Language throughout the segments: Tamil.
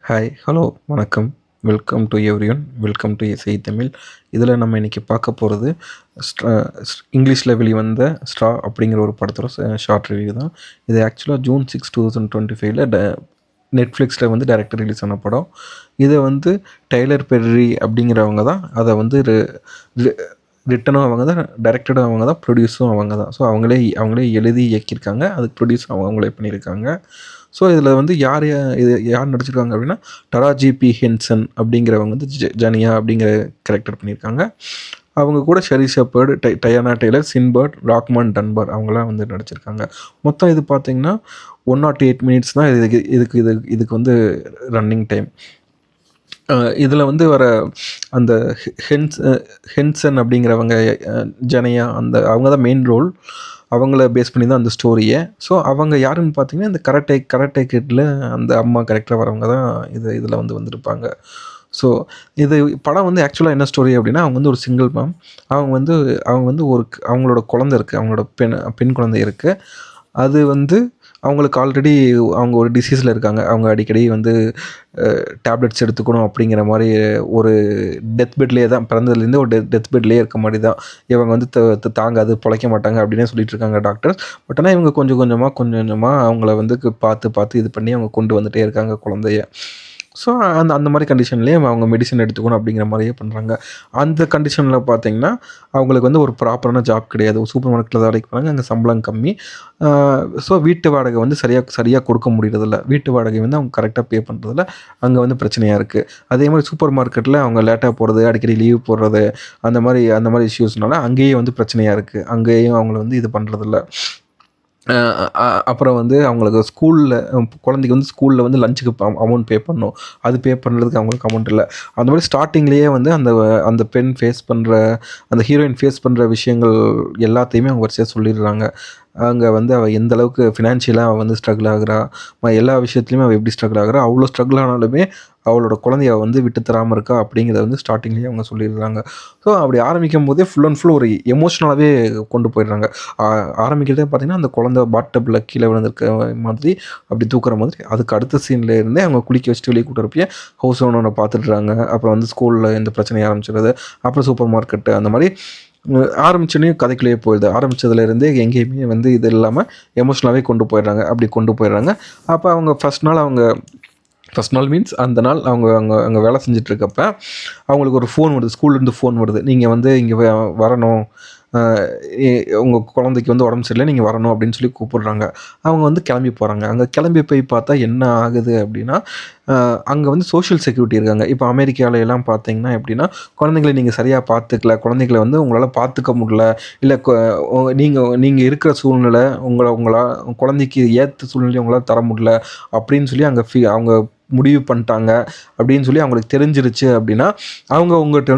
ஹாய், ஹலோ, வணக்கம். Welcome to everyone. Welcome to இசை தமிழ். இதில் நம்ம இன்றைக்கி பார்க்க போகிறது ஸ்ட்ரா இங்கிலீஷில் வெளிவந்த ஸ்ட்ரா அப்படிங்கிற ஒரு படத்தோட ஷார்ட் ரிவ்யூ தான். இது ஆக்சுவலாக ஜூன் 6, 2025 நெட்ஃப்ளிக்ஸில் வந்து டைரக்டாக ரிலீஸ் ஆன படம். இதை வந்து டைலர் பெர்ரி அப்படிங்கிறவங்க தான் அதை வந்து ரிட்டனும் அவங்க தான், டைரக்டடும் அவங்க தான், ப்ரொடியூஸும் அவங்க தான். ஸோ அவங்களே எழுதி இயக்கியிருக்காங்க. அதுக்கு ப்ரொடியூஸ் அவங்களே பண்ணியிருக்காங்க. ஸோ இதில் வந்து யார் நடிச்சிருக்காங்க அப்படின்னா, டராஜி பி ஹென்சன் அப்படிங்கிறவங்க வந்து ஜனியா அப்படிங்கிற கேரக்டர் பண்ணியிருக்காங்க. அவங்க கூட Sheri shepherd, Diana Taylor, சின்பர்ட், ராக்மான் Dunbar அவங்களாம் வந்து நடிச்சிருக்காங்க. மொத்தம் இது பார்த்தீங்கன்னா 108 மினிட்ஸ் தான் இதுக்கு வந்து ரன்னிங் டைம். இதில் வந்து வர அந்த ஹென்சன் அப்படிங்கிறவங்க, ஜனையா, அவங்க தான் மெயின் ரோல். அவங்கள பேஸ் பண்ணி தான் அந்த ஸ்டோரியை. ஸோ அவங்க யாருன்னு பார்த்தீங்கன்னா, இந்த கராட்டே கிட்டில் அந்த அம்மா கேரக்டராக வரவங்க தான் இதில் வந்திருப்பாங்க. ஸோ இது படம் வந்து ஆக்சுவலாக என்ன ஸ்டோரி அப்படின்னா, அவங்க வந்து ஒரு சிங்கிள் மேம். அவங்க வந்து அவங்களோட குழந்தை இருக்குது, அவங்களோட பெண் குழந்தை இருக்குது. அது வந்து அவங்களுக்கு ஆல்ரெடி அவங்க ஒரு டிசீஸில் இருக்காங்க. அவங்க அடிக்கடி வந்து டேப்லெட்ஸ் எடுத்துக்கணும் அப்படிங்கிற மாதிரி ஒரு டெத் பெட்லேயே தான், பிறந்ததுலேருந்து ஒரு டெத் பெட்லேயே இருக்க மாதிரி தான். இவங்க வந்து தாங்காது, பிழைக்க மாட்டாங்க அப்படின்னே சொல்லிட்டு இருக்காங்க டாக்டர்ஸ். பட் ஆனால் இவங்க கொஞ்சம் கொஞ்சமாக அவங்கள வந்து பார்த்து இது பண்ணி அவங்க கொண்டு வந்துகிட்டே இருக்காங்க குழந்தைய. ஸோ அந்த மாதிரி கண்டிஷன்லேயே அவங்க மெடிசன் எடுத்துக்கணும் அப்படிங்கிற மாதிரியே பண்ணுறாங்க. அந்த கண்டிஷனில் பார்த்தீங்கன்னா, அவங்களுக்கு வந்து ஒரு ப்ராப்பரான ஜாப் கிடையாது. ஒரு சூப்பர் மார்க்கெட்டில் வேலைக்கு போகிறாங்க, அங்கே சம்பளம் கம்மி. ஸோ வீட்டு வாடகை வந்து சரியாக கொடுக்க முடியறதில்ல. வீட்டு வாடகை வந்து அவங்க கரெக்டாக பே பண்ணுறதில்ல. அங்கே வந்து பிரச்சனையாக இருக்குது. அதே மாதிரி சூப்பர் மார்க்கெட்டில் அவங்க லேட்டாக போகிறது, அடிக்கடி லீவ் போடுறது, அந்த மாதிரி இஷ்யூஸ்னால அங்கேயே வந்து பிரச்சனையாக இருக்குது. அங்கேயும் அவங்கள வந்து இது பண்ணுறதில்ல. அப்புறம் வந்து அவங்களுக்கு குழந்தைக்கு வந்து ஸ்கூலில் வந்து லஞ்சுக்கு அமௌண்ட் பே பண்ணணும். அது பே பண்ணுறதுக்கு அவங்களுக்கு அமௌண்ட் இல்லை. அந்த மாதிரி ஸ்டார்டிங்லேயே வந்து அந்த பெண் அந்த ஹீரோயின் ஃபேஸ் பண்ணுற விஷயங்கள் எல்லாத்தையுமே அவங்க வரிசையாக சொல்லிடுறாங்க. அங்கே வந்து அவள் எந்த அளவுக்கு ஃபினான்ஷியலாக அவள் வந்து ஸ்ட்ரகிள் ஆகுறா, எல்லா விஷயத்துலையுமே அவள் எப்படி ஸ்ட்ரகிள் ஆகுறா, அவ்வளோ ஸ்ட்ரகிள் ஆனாலுமே அவளோட குழந்தைய வந்து விட்டு தராமல் இருக்கா அப்படிங்கிறத வந்து ஸ்டார்டிங்லேயே அவங்க சொல்லிடுறாங்க. ஸோ அப்படி ஆரம்பிக்கும் போதே ஃபுல் அண்ட் ஃபுல் ஒரு எமோஷ்னலாகவே கொண்டு போயிடுறாங்க. ஆரம்பிக்கிறதே பார்த்திங்கன்னா, அந்த குழந்தை பாட்டப்பில் கீழே விழுந்திருக்க மாதிரி அப்படி தூக்குற மாதிரி. அதுக்கு அடுத்த சீனில் இருந்தே அவங்க குளிக்க வச்சுட்டு வெளியே கூட்டு வரப்பயே ஹவுஸ் ஓனரை பார்த்துட்றாங்க. அப்புறம் வந்து ஸ்கூலில் இந்த பிரச்சனையை ஆரம்பிச்சிடுறது. அப்புறம் சூப்பர் மார்க்கெட்டு, அந்த மாதிரி ஆரம்பிச்சோன்னே கதைக்குள்ளேயே போயிடுது. ஆரம்பித்ததுலேருந்தே எங்கேயுமே வந்து இது இல்லாமல் எமோஷ்னலாகவே கொண்டு போயிடுறாங்க. அப்படி கொண்டு போயிடுறாங்க. அப்போ அவங்க ஃபஸ்ட் நாள் மீன்ஸ் அந்த நாள் அவங்க அங்கே வேலை செஞ்சிட்ருக்கப்ப அவங்களுக்கு ஒரு ஃபோன் வருது, ஸ்கூல்லேருந்து ஃபோன் வருது. நீங்கள் வந்து இங்கே வரணும், உங்கள் குழந்தைக்கு வந்து உடம்பு சரியில்லை, நீங்கள் வரணும் அப்படின்னு சொல்லி கூப்பிடுறாங்க. அவங்க வந்து கிளம்பி போகிறாங்க. அங்கே கிளம்பி போய் பார்த்தா என்ன ஆகுது அப்படின்னா, அங்கே வந்து சோஷியல் செக்யூரிட்டி இருக்காங்க. இப்போ அமெரிக்காவில எல்லாம் பார்த்தீங்கன்னா எப்படின்னா, குழந்தைங்களை நீங்கள் சரியாக பார்த்துக்கல, குழந்தைகளை வந்து உங்களால் பார்த்துக்க முடியல, இல்லை நீங்கள் இருக்கிற சூழ்நிலை உங்கள் குழந்தைக்கு ஏற்ற சூழ்நிலை உங்களால் தர முடியல அப்படின்னு சொல்லி அவங்க முடிவு பண்ணிட்டாங்க அப்படின்னு சொல்லி அவங்களுக்கு தெரிஞ்சிருச்சு அப்படின்னா, அவங்க உங்கள்கிட்ட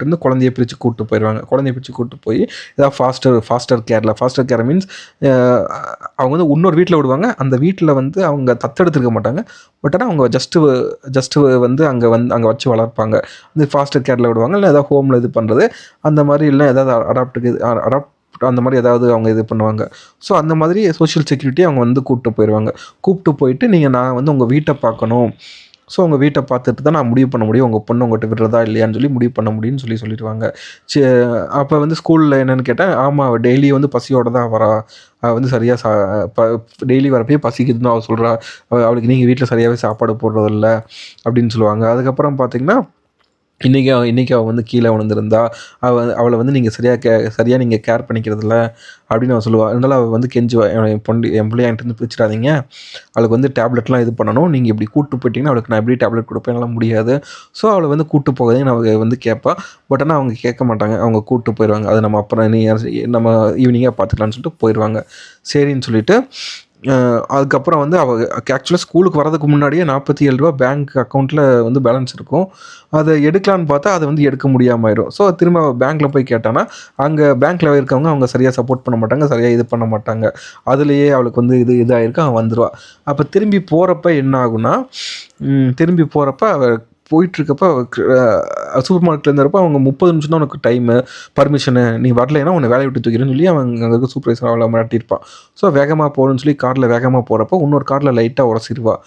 இருந்து குழந்தைய பிரித்து கூப்பிட்டு போயிடுவாங்க. குழந்தைய பிரித்து கூப்பிட்டு போய் ஏதாவது ஃபாஸ்டர் கேர் மீன்ஸ் அவங்க வந்து இன்னொரு வீட்டில் விடுவாங்க. அந்த வீட்டில் வந்து அவங்க தத்தெடுத்துருக்க மாட்டாங்க. பட் ஆனால் அவங்க ஜஸ்ட்டு வந்து அங்கே வச்சு வளர்ப்பாங்க. இந்த ஃபாஸ்டர் கேரில் விடுவாங்க, இல்லை ஏதாவது ஹோமில் இது பண்ணுறது, அந்த மாதிரி இல்லை ஏதாவது அடாப்ட் அந்த மாதிரி ஏதாவது அவங்க இது பண்ணுவாங்க. ஸோ அந்த மாதிரி சோஷியல் செக்யூரிட்டி அவங்க வந்து கூப்பிட்டு போயிட்டு நான் வந்து உங்கள் வீட்டை பார்க்கணும். ஸோ உங்கள் வீட்டை பார்த்துட்டு தான் நான் முடிவு பண்ண முடியும், உங்கள் பொண்ணு உங்கள்கிட்ட விடுறதா இல்லையான்னு சொல்லி முடிவு பண்ண முடியும்னு சொல்லிடுவாங்க. அப்போ வந்து ஸ்கூலில் என்னென்னு கேட்டேன், ஆமாம் அவள் டெய்லி வந்து பசியோடு தான் வரா, அவள் வந்து சரியாக டெய்லி வரப்பே பசிக்குதுன்னு அவள் சொல்கிறா, அவளுக்கு நீங்கள் வீட்டில் சரியாகவே சாப்பாடு போடுறதில்ல அப்படின்னு சொல்லுவாங்க. அதுக்கப்புறம் பார்த்திங்கன்னா, இன்றைக்கி அவள் வந்து கீழே விழுந்திருந்தா, அவளை வந்து நீங்கள் சரியாக நீங்கள் கேர் பண்ணிக்கிறதில்ல அப்படின்னு அவள் சொல்லுவாள். இருந்தாலும் அவள் வந்து கெஞ்சுவா, என் பிள்ளைய என்கிட்ட பிரிச்சிடாதீங்க, அவளுக்கு வந்து டேப்லெட்லாம் இது பண்ணணும், நீங்கள் இப்படி கூப்பிட்டு போயிட்டீங்கன்னா அவளுக்கு நான் எப்படி டேப்லெட் கொடுப்பேன், என்னால் முடியாது. ஸோ அவளை வந்து கூப்பிட்டு போகாதீங்கன்னு அவங்க வந்து கேட்பா. பட் ஆனால் அவங்க கேட்க மாட்டாங்க, அவங்க கூப்பிட்டு போயிடுவாங்க. அது நம்ம அப்புறம் நம்ம ஈவினிங்காக பார்த்துக்கலான்னு சொல்லிட்டு போயிடுவாங்க. சரின்னு சொல்லிவிட்டு அதுக்கப்புறம் வந்து அவள் ஆக்சுவலாக ஸ்கூலுக்கு வரதுக்கு முன்னாடியே ரூ. 47 பேங்க் அக்கௌண்ட்டில் வந்து பேலன்ஸ் இருக்கும். அதை எடுக்கலான்னு பார்த்தா அதை வந்து எடுக்க முடியாமல் ஆயிடும். ஸோ திரும்ப பேங்க்கில் போய் கேட்டானா, அங்கே பேங்க்கில் இருக்கவங்க அவங்க சரியாக சப்போர்ட் பண்ண மாட்டாங்க, சரியாக இது பண்ண மாட்டாங்க. அதுலேயே அவளுக்கு வந்து இதாகிருக்கு, அவன் வந்துடுவா. அப்போ திரும்பி போகிறப்ப என்ன ஆகுனா, அவள் போயிட்டுருக்கப்ப சூப்பர் மார்க்கெட்டில் இருந்தப்போ அவங்க 30 நிமிஷம் தான் உனக்கு டைமு, பர்மிஷனு, நீ வரலைன்னா உன்னை வேலையை விட்டு தூக்கிறேன்னு சொல்லி அவங்க அங்கே இருக்க சூப்பர்வைசர் அவளை மிரட்டியிருப்பான். ஸோ வேகமாக போகணுன்னு சொல்லி காரில் வேகமாக போகிறப்போ இன்னொரு காரில் லைட்டாக உரசிடுவா.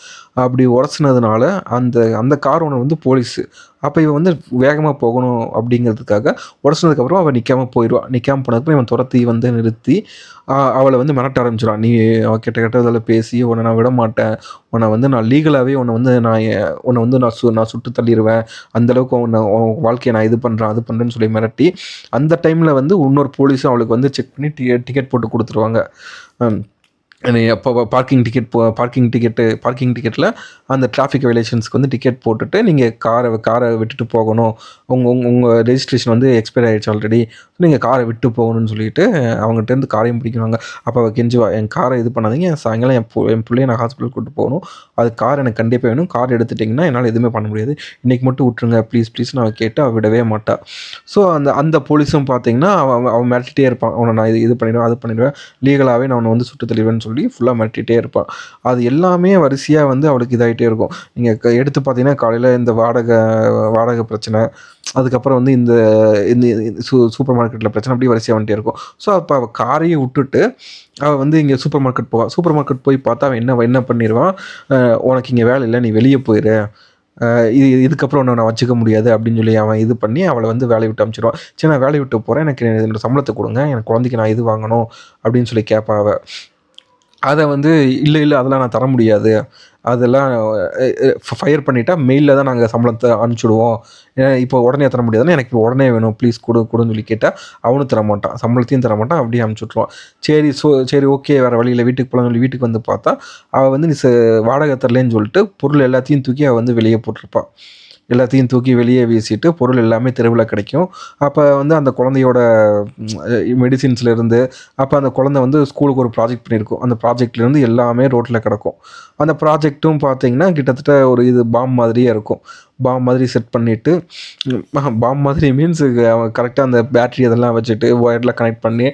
அப்படி உரசினதுனால அந்த அந்த கார் ஓனர் வந்து போலீஸு. அப்போ இவன் வந்து வேகமாக போகணும் அப்படிங்கிறதுக்காக உரசினதுக்கப்புறம் அவள் நிற்காம போயிடுவா. நிற்காம போனதுக்கப்புறம் இவன் துரத்தி வந்து நிறுத்தி அவளை வந்து மிரட்ட ஆரம்பிச்சிடுவான். நீ கெட்ட கெட்டதில் பேசி உன்னை நான் விட மாட்டேன், உன்னை வந்து நான் லீகலாகவே உன்னை வந்து உன்னை வந்து நான் சுட்டு தள்ளிடுவேன், அந்தளவுக்கு உன் வாழ்க்கையை நான் இது பண்ணுறேன் அது பண்ணுறேன்னு சொல்லி மிரட்டி அந்த டைமில் வந்து இன்னொரு போலீஸும் அவளுக்கு வந்து செக் பண்ணி டிக்கெட் போட்டு கொடுத்துருவாங்க. அப்போ பார்க்கிங் டிக்கெட்டில் அந்த டிராஃபிக் வயலேஷன்ஸ்க்கு வந்து டிக்கெட் போட்டுட்டு நீங்கள் காரை விட்டுட்டு போகணும், உங்கள் ரெஜிஸ்ட்ரேஷன் வந்து எக்ஸ்பைர் ஆகிடுச்சு ஆல்ரெடி, நீங்கள் காரை விட்டு போகணும்னு சொல்லிட்டு அவங்ககிட்டேருந்து காரையும் பிடிக்கிறாங்க. அப்போ அவள் கெஞ்சுவா, என் காரை இது பண்ணாதீங்க, சாயங்காலம் என் பிள்ளைய நான் ஹாஸ்பிட்டல் கூப்பிட்டு போகணும், அது கார் எனக்கு கண்டிப்பாக வேணும், கார் எடுத்துட்டிங்கன்னா என்னால் எதுவுமே பண்ண முடியாது, இன்றைக்கி மட்டும் விட்டுருங்க ப்ளீஸ்னு அவள் கேட்டு அவள் விடவே மாட்டாள். ஸோ அந்த போலீஸும் பார்த்தீங்கன்னா அவன் மிரட்டிகிட்டே இருப்பான், அவனை நான் இது பண்ணிடுவேன் அது பண்ணிடுவேன், லீகலாகவே நான் அவனை வந்து சுட்டு தள்ளிடுவேன்னு சொல்லி ஃபுல்லாக மிரட்டிகிட்டே இருப்பான். அது எல்லாமே வரிசையாக வந்து அவளுக்கு இதாகிட்டே இருக்கும். நீங்கள் எடுத்து பார்த்தீங்கன்னா காலையில் இந்த வாடகை பிரச்சனை, அதுக்கப்புறம் வந்து இந்த சூப்பர் மார்க்கெட்டில் பிரச்சனை, அப்படியே வரிசையாக வந்துட்டே இருக்கும். ஸோ அப்போ அவள் காரையும் விட்டுட்டு அவள் வந்து இங்கே சூப்பர் மார்க்கெட் போவாள். சூப்பர் மார்க்கெட் போய் பார்த்தா அவன் என்ன பண்ணிடுவான், உனக்கு இங்கே வேலை இல்லை, நீ வெளியே போயிடு, இதுக்கப்புறம் நான் வச்சுக்க முடியாது அப்படின்னு சொல்லி அவன் இது பண்ணி அவளை வந்து வேலையை விட்டு அனுப்பிச்சிடுவான். சரி நான் வேலையை விட்டு போகிறேன், எனக்கு என்னோட சம்பளத்தை கொடுங்க, எனக்கு குழந்தைக்கு நான் இது வாங்கணும் அப்படின்னு சொல்லி கேட்பா அவள். அதை வந்து இல்லை அதெல்லாம் நான் தர முடியாது, அதெல்லாம் ஃபயர் பண்ணிட்டா மெயிலில் தான் நாங்கள் சம்பளத்தை அனுப்பிச்சுடுவோம், இப்போ உடனே தர முடியாதுன்னா எனக்கு இப்போ உடனே வேணும் ப்ளீஸ் கொடுன்னு சொல்லி கேட்டால் அவனும் தரமாட்டான், சம்பளத்தையும் தரமாட்டான், அப்படியே அனுப்பிச்சுட்ருவான். சரி ஓகே வேறு வழியில் வீட்டுக்கு போகலான்னு சொல்லி வீட்டுக்கு வந்து பார்த்தா அவள் வந்து நீ வாடகை தரலேன்னு சொல்லிட்டு பொருள் எல்லாத்தையும் தூக்கி அவள் வந்து வெளியே போட்டிருப்பாள். எல்லாத்தையும் தூக்கி வெளியே வீசிட்டு பொருள் எல்லாமே தெருவில் கிடைக்கும். அப்போ வந்து அந்த குழந்தையோட மெடிசின்ஸ்லேருந்து, அப்போ அந்த குழந்தை வந்து ஸ்கூலுக்கு ஒரு ப்ராஜெக்ட் பண்ணியிருக்கும், அந்த ப்ராஜெக்ட்லேருந்து எல்லாமே ரோட்டில் கிடக்கும். அந்த ப்ராஜெக்ட்டும் பார்த்திங்கன்னா கிட்டத்தட்ட ஒரு இது பாம் மாதிரியே இருக்கும். பாம் மாதிரி செட் பண்ணிவிட்டு, பாம் மாதிரி மீன்ஸ் அவன் கரெக்டாக அந்த பேட்ரி அதெல்லாம் வச்சுட்டு ஒயரில் கனெக்ட் பண்ணி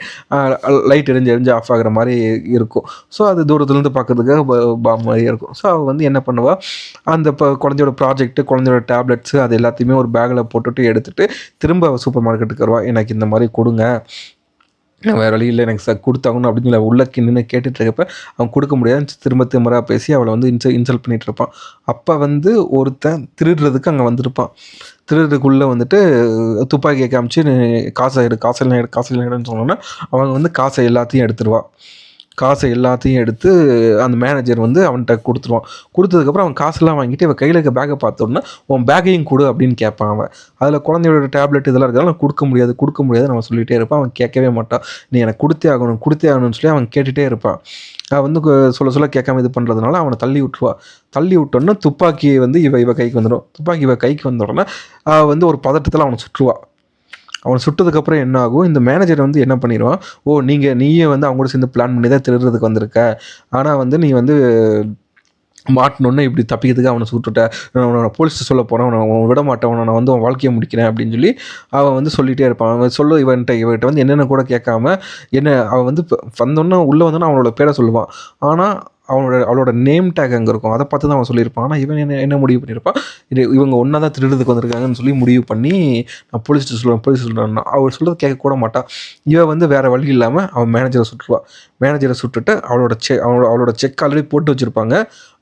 லைட் எரிஞ்சு ஆஃப் ஆகிற மாதிரி இருக்கும். ஸோ அது தூரத்துலேருந்து பார்க்கறதுக்காக பாம் மாதிரியே இருக்கும். ஸோ அவள் வந்து என்ன பண்ணுவாள், அந்த குழந்தையோட ப்ராஜெக்ட்டு, குழந்தையோட டேப்லெட்ஸு அது எல்லாத்தையுமே ஒரு பேக்கில் போட்டுட்டு எடுத்துகிட்டு திரும்ப அவள் சூப்பர் மார்க்கெட்டுக்கு வருவாள். எனக்கு இந்த மாதிரி கொடுங்க, வேறு வழி இல்லை, எனக்கு கொடுத்தாங்கன்னு அப்படின்னு சொல்லி உள்ள நின்று கேட்டுட்ருக்கப்ப அவன் கொடுக்க முடியாது, திரும்ப பேசி அவளை வந்து இன்சல்ட் பண்ணிகிட்ருப்பான். அப்போ வந்து ஒருத்தன் திருடுறதுக்கு அங்கே வந்திருப்பான். திருடுறதுக்குள்ளே வந்துட்டு துப்பாக்கியை காமிச்சு காசை எடுன்னு சொன்னோன்னா அவங்க வந்து காசை எல்லாத்தையும் எடுத்து அந்த மேனேஜர் வந்து அவன்கிட்ட கொடுத்துருவான். கொடுத்ததுக்கப்புறம் அவன் காசெல்லாம் வாங்கிட்டு இவன் கையில் இருக்க பேக்கை பார்த்தோன்னா உன் பேக்கையும் கொடு அப்படின்னு கேட்பான். அவன் அதில் குழந்தையோட டேப்லெட் இதெல்லாம் இருக்கிறதால நான் கொடுக்க முடியாது நம்ம சொல்லிகிட்டே இருப்பான். அவன் கேட்கவே மாட்டான். நீ எனக்கு கொடுத்தே ஆகணும்னு சொல்லி அவன் கேட்டுகிட்டே இருப்பான். அவன் வந்து சொல்ல கேட்காம இது பண்ணுறதுனால அவனை தள்ளி விட்டோன்னா துப்பாக்கி வந்து இவ கைக்கு வந்துடும். துப்பாக்கி இவ கைக்கு வந்தோடனே வந்து ஒரு பதட்டத்தில் அவனை சுட்டுருவான். அவனை சுட்டதுக்கப்புறம் என்ன ஆகும், இந்த மேனேஜர் வந்து என்ன பண்ணிடுவான், நீயே வந்து அவங்க கூட சேர்ந்து பிளான் பண்ணி தான் திருடுறதுக்கு வந்திருக்க, ஆனால் வந்து நீ வந்து மாட்டினோன்னே இப்படி தப்பிக்கிறதுக்கு அவனை சுட்டுட்ட, அவனை போலீஸ் சொல்ல போகிறேன், அவனை விட மாட்டேன், நான் வந்து அவன் வாழ்க்கையை முடிக்கிறேன் அப்படின்னு சொல்லி அவன் வந்து சொல்லிகிட்டே இருப்பான். அவன் இவன்கிட்ட வந்து என்னென்ன கூட கேட்காம அவன் வந்து வந்தோன்னே உள்ளே வந்தோன்னா அவனோட பேரை சொல்லுவான். ஆனால் அவளோட நேம் டேக் அங்கே இருக்கும், அதை பார்த்து தான் அவன் சொல்லியிருப்பான். ஆனால் இவன் என்ன முடிவு பண்ணியிருப்பான், இவங்க ஒன்றா தான் திருடுறதுக்கு வந்திருக்காங்கன்னு சொல்லி முடிவு பண்ணி நான் போலீஸ் சொல்கிறேன்னா அவள் சொல்கிறது கேட்கக்கூட மாட்டான். இவன் வந்து வேறு வழி இல்லாமல் அவன் மேனேஜரை சுட்டுட்டு அவளோட செக் ஆல்ரெடி போட்டு வச்சுருப்பாங்க,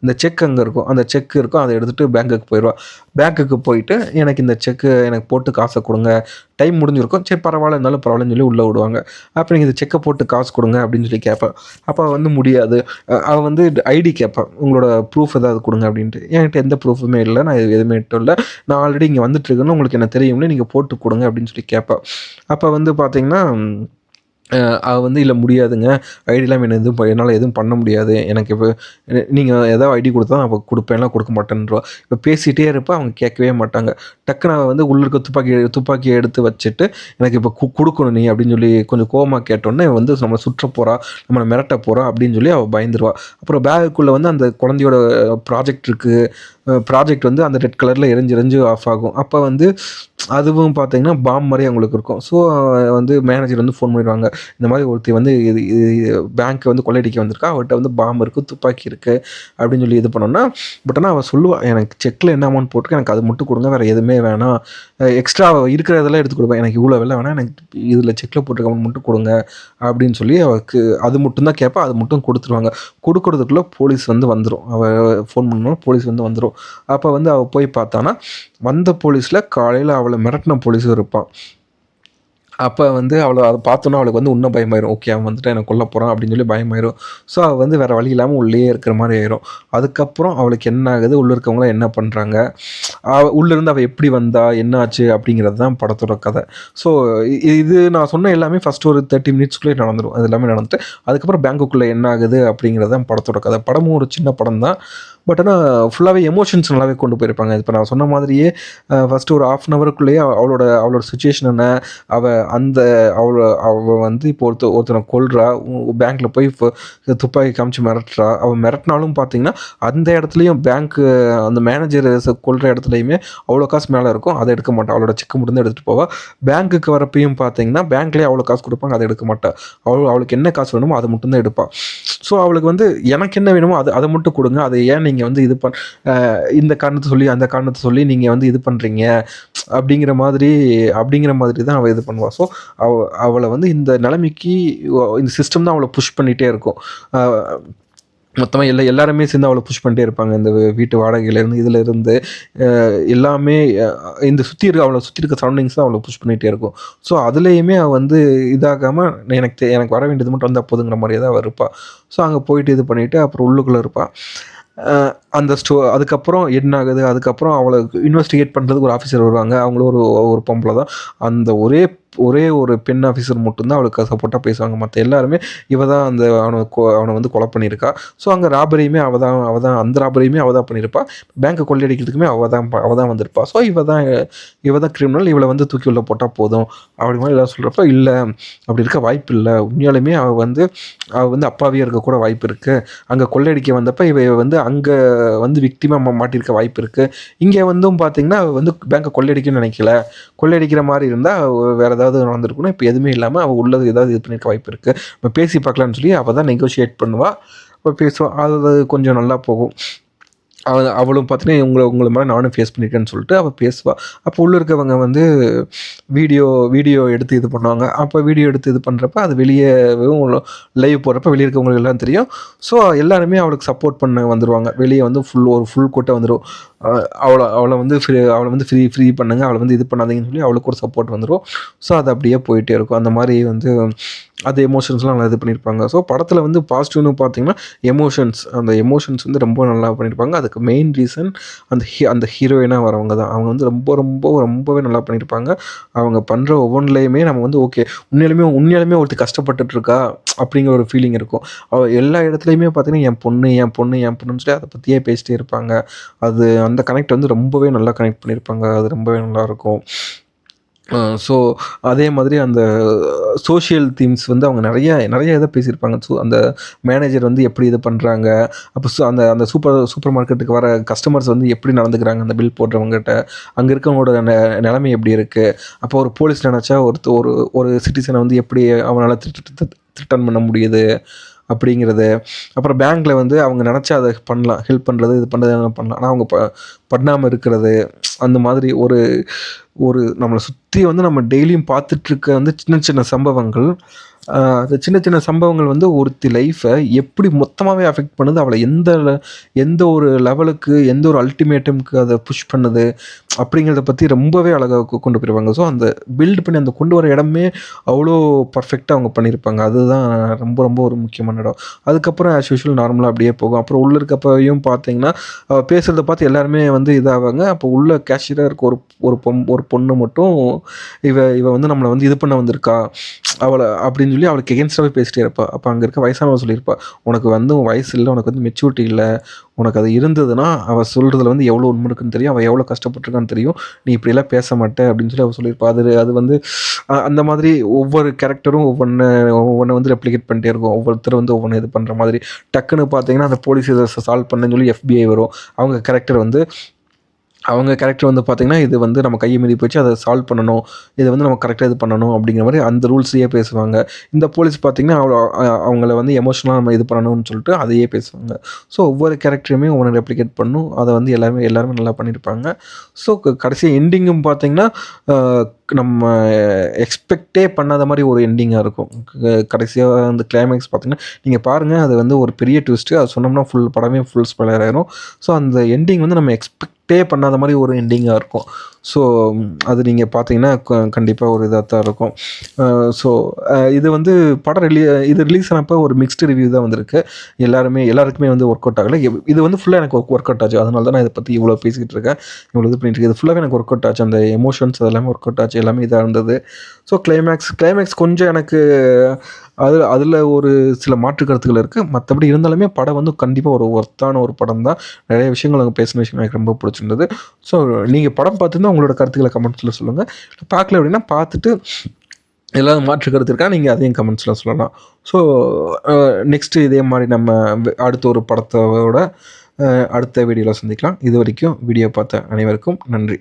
அந்த செக் அங்கே இருக்கும், அந்த செக் இருக்கும், அதை எடுத்துகிட்டு பேங்க்குக்கு போயிட்டு எனக்கு இந்த செக்கு எனக்கு போட்டு காசை கொடுங்க, டைம் முடிஞ்சிருக்கும், சரி பரவாயில்லன்னு சொல்லி உள்ளே விடுவாங்க. அப்போ நீங்கள் இந்த செக்கை போட்டு காசு கொடுங்க அப்படின்னு சொல்லி கேட்பேன். அப்போ வந்து முடியாது, அவன் வந்து ஐடி கேட்பான், உங்களோட ப்ரூஃப் ஏதாவது கொடுங்க அப்படின்ட்டு. என்கிட்ட எந்த ப்ரூஃபுமே இல்லை, நான் எதுவுமே இல்லை, நான் ஆல்ரெடி இங்கே வந்துட்டுருக்கேன்னு உங்களுக்கு என்ன தெரியும்னு நீங்கள் போட்டு கொடுங்க அப்படின்னு சொல்லி கேட்பேன். அப்போ வந்து பார்த்தீங்கன்னா அவள் வந்து இல்லை முடியாதுங்க, ஐடியெலாம் என்னால் எதுவும் பண்ண முடியாது, எனக்கு இப்போ நீங்கள் ஏதாவது ஐடி கொடுத்தா நான் அப்போ கொடுப்பேன்லாம் கொடுக்க மாட்டேன்றவா. இப்போ பேசிகிட்டே இருப்பா, அவங்க கேட்கவே மாட்டாங்க. டக்குன்னு அவள் வந்து உள்ள இருக்க துப்பாக்கியை எடுத்து வச்சுட்டு எனக்கு இப்போ கொடுக்கணும் நீ அப்படின்னு சொல்லி கொஞ்சம் கோவமாக கேட்டோன்னே வந்து நம்மளை சுற்ற போகிறா, நம்மளை மிரட்ட போகிறா அப்படின்னு சொல்லி அவள் பயந்துருவா. அப்புறம் பேகுக்குள்ளே வந்து அந்த குழந்தையோட ப்ராஜெக்ட் இருக்குது, ப்ராஜெக்ட் வந்து அந்த ரெட் கலரில் எரிஞ்சு ஆஃப் ஆகும். அப்போ வந்து அதுவும் பார்த்தீங்கன்னா பாம் மாதிரி அவங்களுக்கு இருக்கும். ஸோ வந்து மேனேஜர் வந்து ஃபோன் பண்ணிடுவாங்க. இந்த மாதிரி ஒருத்தி வந்து பேங்க் வந்து கொள்ளையடிக்க வந்திருக்கா, அவர்கிட்ட வந்து பாம் இருக்குது, துப்பாக்கி இருக்குது அப்படின்னு சொல்லி இது பண்ணோன்னா, பட் ஆனால் அவள் சொல்லுவாள், எனக்கு செக்கில் என்ன அமௌண்ட் போட்டிருக்கு, எனக்கு அது மட்டும் கொடுங்க, வேறு எதுவுமே வேணாம், எக்ஸ்ட்ரா இருக்கிறதெல்லாம் எடுத்து கொடுப்பேன், எனக்கு இவ்வளோ வெலை வேணாம், எனக்கு இதில் செக்கில் போட்டிருக்க அமௌண்ட் மட்டும் கொடுங்க அப்படின்னு சொல்லி அவளுக்கு அது மட்டும் தான் கேட்பா. அது மட்டும் கொடுத்துருவாங்க. கொடுக்குறதுக்குள்ளே போலீஸ் வந்து வந்துடும். அவள் ஃபோன் பண்ணாலும் போலீஸ் வந்து வந்துடும். அப்போ வந்து அவள் போய் பார்த்தானா, வந்த போலீஸில் காலையில் அவளை மிரட்டின போலீஸும் இருப்பான். அப்போ வந்து அவளை அதை பார்த்தோன்னா அவளுக்கு வந்து இன்னும் பயமாயிரும். ஓகே, அவன் வந்துட்டு என்னை கொல்ல போகிறான் அப்படின்னு சொல்லி பயமாயிரும். ஸோ அவள் வந்து வேறு வழி இல்லாமல் உள்ளே இருக்கிற மாதிரி ஆயிரும். அதுக்கப்புறம் அவளுக்கு என்ன ஆகுது, உள்ளே இருக்கவங்களாம் என்ன பண்ணுறாங்க, உள்ளேருந்து அவள் எப்படி வந்தா, என்ன ஆச்சு அப்படிங்கிறது தான் படத்தோட கதை. ஸோ இது நான் சொன்ன எல்லாமே ஃபஸ்ட்டு ஒரு 30 மினிட்ஸ்க்குள்ளே நடந்துடும். அது எல்லாமே நடந்துட்டு அதுக்கப்புறம் பேங்க்குள்ளே என்ன ஆகுது அப்படிங்கிறது தான் படத்தோட கதை. படமும் ஒரு சின்ன படம் தான். பட் ஆனால் ஃபுல்லாகவே எமோஷன்ஸ் நல்லாவே கொண்டு போயிருப்பாங்க. இப்போ நான் சொன்ன மாதிரியே ஃபஸ்ட்டு ஒரு 1/2 ஹவருக்குள்ளேயே அவளோட சுச்சுவேஷன் என்ன, அவள் வந்து இப்போ ஒருத்தனை கொல்றா, பேங்க்கில் போய் இப்போ துப்பாக்கி காமிச்சு மிரட்டுறா. அவள் மிரட்டினாலும் பார்த்தீங்கன்னா அந்த இடத்துலையும் அந்த மேனேஜர் கொல்ற இடத்துலையுமே அவ்வளோ காசு மேலே இருக்கும், அதை எடுக்க மாட்டாள். அவளோட செக்கு மட்டும் தான் எடுத்துகிட்டு போவாள். பேங்க்குக்கு வரப்பையும் பார்த்தீங்கன்னா பேங்க்லேயே அவ்வளோ காசு கொடுப்பாங்க, அதை எடுக்க மாட்டாள். அவளுக்கு என்ன காசு வேணுமோ அதை மட்டும் தான் எடுப்பாள். ஸோ அவளுக்கு வந்து எனக்கு என்ன வேணுமோ அதை மட்டும் கொடுங்க, அதை ஏன் நீங்கள் வந்து இந்த காரணத்தை சொல்லி அந்த காரணத்தை சொல்லி நீங்கள் வந்து இது பண்ணுறீங்க அப்படிங்கிற மாதிரி தான் அவள் இது பண்ணுவாள். ஸோ அவளை வந்து இந்த நிலைமைக்கு இந்த சிஸ்டம் தான் அவளை புஷ் பண்ணிகிட்டே இருக்கும். மொத்தமாக எல்லாருமே சேர்ந்து அவளை புஷ் பண்ணிட்டே இருப்பாங்க. இந்த வீட்டு வாடகையிலேருந்து இதிலேருந்து எல்லாமே அவளை சுற்றி இருக்க சரௌண்டிங்ஸ் தான் அவளை புஷ் பண்ணிகிட்டே இருக்கும். ஸோ அதுலேயுமே அவள் வந்து இதாகாமல் எனக்கு வர வேண்டியது மட்டும் வந்தால் போதுங்கிற மாதிரியே தான் அவள் இருப்பாள். ஸோ அங்கே போயிட்டு இது பண்ணிவிட்டு அப்புறம் உள்ளுக்குள்ளே இருப்பாள். அந்த அதுக்கப்புறம் என்ன ஆகுது, அதுக்கப்புறம் அவளை இன்வெஸ்டிகேட் பண்ணுறதுக்கு ஒரு ஆஃபீஸர் வருவாங்க. அவங்களும் ஒரு பொம்பளை தான். அந்த ஒரே ஒரு பெண் ஆஃபீஸர் மட்டும்தான் அவளுக்கு சப்போர்ட்டாக பேசுவாங்க. மற்ற எல்லாருமே இவ தான் அவனை வந்து கொலை பண்ணியிருக்கா. ஸோ அங்கே ராபரியுமே அவள் தான் அந்த ராபரியுமே அவள் தான் பண்ணியிருப்பா. பேங்க்கை கொள்ளையடிக்கிறதுக்குமே அவள் தான் வந்திருப்பா. ஸோ இவ தான் கிரிமினல், இவளை வந்து தூக்கி உள்ள போட்டால் போதும் அப்படி மாதிரி எல்லாம் சொல்கிறப்ப, இல்லை அப்படி இருக்க வாய்ப்பு இல்லை, உண்மையாலுமே அவள் வந்து அப்பாவியாக இருக்கக்கூட வாய்ப்பு இருக்குது. அங்கே கொள்ளையடிக்க வந்தப்போ இவ வந்து அங்கே வந்து விக்டிமாக மாட்டியிருக்க வாய்ப்பு இருக்குது. இங்கே வந்தும் பார்த்தீங்கன்னா அவள் வந்து பேங்க்கை கொள்ளையடிக்கணும்னு நினைக்கல, கொள்ளையடிக்கிற மாதிரி இருந்தால் வேறு ஏதாவது நடந்திருக்கணும். இப்போ எதுவுமே இல்லாமல் அவள் உள்ளது ஏதாவது இது பண்ணியிருக்க வாய்ப்பு இருக்குது, இப்போ பேசி பார்க்கலான்னு சொல்லி அவள் தான் நெகோஷியேட் பண்ணுவாள். இப்போ பேசுவாள். அது கொஞ்சம் நல்லா போகும். அவளும் பார்த்தீங்கன்னா உங்களை மாதிரி நானும் ஃபேஸ் பண்ணியிருக்கேன்னு சொல்லிட்டு அவள் பேசுவாள். அப்போ உள்ளே இருக்கவங்க வந்து வீடியோ எடுத்து இது பண்ணுவாங்க. அப்போ வீடியோ எடுத்து இது பண்ணுறப்ப அது வெளியேவும் லைவ் போடுறப்ப வெளியே இருக்கவங்களுக்கு எல்லாம் தெரியும். ஸோ எல்லாருமே அவளுக்கு சப்போர்ட் பண்ண வந்துடுவாங்க. வெளியே வந்து ஃபுல் கூட்டம் வந்துடும். அவளை வந்து ஃப்ரீ பண்ணுங்க, அவளை வந்து இது பண்ணாதீங்கன்னு சொல்லி அவளுக்கு ஒரு சப்போர்ட் வந்துடும். ஸோ அது அப்படியே போயிட்டே இருக்கும். அந்த மாதிரி வந்து அது எமோஷன்ஸ்லாம் நல்லா இது பண்ணியிருப்பாங்க. ஸோ படத்தில் வந்து பாசிட்டிவ்னு பார்த்தீங்கன்னா அந்த எமோஷன்ஸ் வந்து ரொம்ப நல்லா பண்ணியிருப்பாங்க. அதுக்கு மெயின் ரீசன் அந்த ஹீரோயினாக வரவங்க தான். அவங்க வந்து ரொம்பவே நல்லா பண்ணியிருப்பாங்க. அவங்க பண்ணுற ஒவ்வொன்றுலையுமே நம்ம வந்து ஓகே, உண்மையாலுமே ஒருத்தர் கஷ்டப்பட்டுட்ருக்கா அப்படிங்கிற ஒரு ஃபீலிங் இருக்கும். எல்லா இடத்துலையுமே பார்த்தீங்கன்னா என் பொண்ணுன்னு சொல்லி அதை பற்றியே பேசிட்டே இருப்பாங்க. அது அந்த கனெக்ட் வந்து ரொம்பவே நல்லா கனெக்ட் பண்ணியிருப்பாங்க. அது ரொம்பவே நல்லாயிருக்கும். ஸோ அதே மாதிரி அந்த சோஷியல் தீம்ஸ் வந்து அவங்க நிறைய இதை பேசியிருப்பாங்க. ஸோ அந்த மேனேஜர் வந்து எப்படி இது பண்ணுறாங்க, அப்போ அந்த சூப்பர் மார்க்கெட்டுக்கு வர கஸ்டமர்ஸ் வந்து எப்படி நடந்துக்கிறாங்க, அந்த பில் போடுறவங்ககிட்ட அங்கே இருக்கவங்களோட நிலைமை எப்படி இருக்குது. அப்போ ஒரு போலீஸ் நினச்சா ஒரு சிட்டிசனை வந்து எப்படி அவனால் த்ரிட்டன் பண்ண முடியுது அப்படிங்கிறது. அப்புறம் பேங்க்கில் வந்து அவங்க நினச்சா அதை பண்ணலாம், ஹெல்ப் பண்ணுறது இது பண்ணுறது பண்ணலாம், ஆனால் அவங்க பண்ணாமல் இருக்கிறது. அந்த மாதிரி ஒரு நம்மளை சுற்றி வந்து நம்ம டெய்லியும் பார்த்துட்ருக்க வந்து சின்ன சம்பவங்கள். அந்த சின்ன சம்பவங்கள் வந்து ஒருத்தி லைஃப்பை எப்படி மொத்தமாகவே அஃபெக்ட் பண்ணுது, அவளை எந்த ஒரு லெவலுக்கு, எந்த ஒரு அல்டிமேட்டமுக்கு அதை புஷ் பண்ணுது அப்படிங்கிறத பற்றி ரொம்பவே அழகாக கொண்டு போயிருப்பாங்க. ஸோ அந்த பில்டு பண்ணி அந்த கொண்டு வர இடமே அவ்வளோ பர்ஃபெக்டாக அவங்க பண்ணியிருப்பாங்க. அதுதான் ரொம்ப ஒரு முக்கியமான இடம். அதுக்கப்புறம் ஆஸ் யூஷுவல் நார்மலாக அப்படியே போகும். அப்புறம் உள்ளே இருக்கப்பையும் பார்த்தீங்கன்னா பேசுகிறத பார்த்து எல்லாருமே வந்து இதாவாங்க. அப்போ உள்ள கேஷியராக இருக்க ஒரு பொண்ணு மட்டும் இவ வந்து நம்மளை வந்து இது பண்ண வந்திருக்கா அவளை அப்படின்னு சொல்லி அவளுக்கு எகென்ஸ்டாகவே பேசிட்டே இருப்பா. அப்போ அங்கே இருக்க வயசானவ சொல்லியிருப்பா, உனக்கு வந்து உன் வயசு இல்லை, உனக்கு வந்து மெச்சூரிட்டி இல்லை, உனக்கு அது இருந்ததுன்னா அவள் சொல்கிறதுல வந்து எவ்வளோ உண்மை இருக்குன்னு தெரியும், அவள் எவ்வளோ கஷ்டப்பட்டுருக்கான்னு தெரியும், நீ இப்படிலாம் பேச மாட்டே அப்படின்னு சொல்லி அவள் சொல்லியிருப்பா. அது வந்து அந்த மாதிரி ஒவ்வொரு கேரக்டரும் ஒவ்வொன்று வந்து ரெப்ளிகேட் பண்ணிட்டே இருக்கும். ஒவ்வொருத்தர் வந்து ஒவ்வொன்று இது பண்ணுற மாதிரி டக்குன்னு பார்த்தீங்கன்னா அந்த போலீஸ் இதை சால்வ் பண்ணுன்னு சொல்லி FBI வரும். அவங்க கேரக்டர் வந்து பார்த்திங்கன்னா இது வந்து நம்ம கையை மீறி போச்சு, அதை சால்வ் பண்ணணும், இதை வந்து நம்ம கரெக்டாக இது பண்ணணும் அப்படிங்கிற மாதிரி அந்த ரூல்ஸையே பேசுவாங்க. இந்த போலீஸ் பார்த்திங்கன்னா அவங்கள வந்து எமோஷனலாக நம்ம இது பண்ணணும்னு சொல்லிட்டு அதையே பேசுவாங்க. ஸோ ஒவ்வொரு கேரக்டருமே ஒவ்வொன்று ரெப்ளிகேட் பண்ணும். அதை வந்து எல்லாருமே நல்லா பண்ணியிருப்பாங்க. ஸோ கடைசி எண்டிங்கும் பார்த்திங்கன்னா நம்ம எக்ஸ்பெக்டே பண்ணாத மாதிரி ஒரு எண்டிங்காக இருக்கும். கடைசியாக அந்த கிளைமேக்ஸ் பார்த்திங்கன்னா நீங்கள் பாருங்கள், அது வந்து ஒரு பெரிய ட்விஸ்ட்டு. அது சொன்னோம்னா படமே ஃபுல் ஸ்பாயிலர் ஆயிரும். ஸோ அந்த எண்டிங் வந்து நம்ம எக்ஸ்பெக்டே பண்ணாத மாதிரி ஒரு எண்டிங்காக இருக்கும். ஸோ அது நீங்கள் பார்த்தீங்கன்னா கண்டிப்பாக ஒரு இதாக தான் இருக்கும். ஸோ இது வந்து படம் இது ரிலீஸ் ஆனப்போ ஒரு மிக்ஸ்டு ரிவ்யூ தான் வந்திருக்கு. எல்லாருக்குமே வந்து ஒர்க் அவுட் ஆகலை. இது வந்து ஃபுல்லாக எனக்கு ஒர்க் அவுட் ஆச்சு. அதனால தான் நான் இதை பற்றி இவ்வளோ பேசிக்கிட்டு இருக்கேன், இவ்வளோ இது பண்ணிட்டு இருக்கேன். இது ஃபுல்லாகவே எனக்கு ஒர்க் அவுட் ஆச்சு. அந்த எமோஷன்ஸ் அதெல்லாமே ஒர்க் அவுட் ஆச்சு, எல்லாமே இதாக இருந்தது. ஸோ கிளைமேக்ஸ் கொஞ்சம் எனக்கு அதில் ஒரு சில மாற்று கருத்துக்கள் இருக்குது. மற்றபடி இருந்தாலுமே படம் வந்து கண்டிப்பாக ஒரு ஒர்த்தான ஒரு படம் தான். நிறைய விஷயங்கள் அங்கே பேசின விஷயம் எனக்கு ரொம்ப பிடிச்சிருந்தது. ஸோ நீங்கள் படம் பார்த்துருந்தா உங்களோட கருத்துக்களை கமெண்ட்ஸில் சொல்லுங்கள். பார்க்கல அப்படின்னா பார்த்துட்டு ஏதாவது மாற்று கருத்து இருக்கா, நீங்கள் அதையும் கமெண்ட்ஸில் சொல்லலாம். ஸோ நெக்ஸ்ட்டு இதே மாதிரி நம்ம அடுத்த ஒரு படத்தோட அடுத்த வீடியோவில் சந்திக்கலாம். இது வரைக்கும் வீடியோ பார்த்த அனைவருக்கும் நன்றி.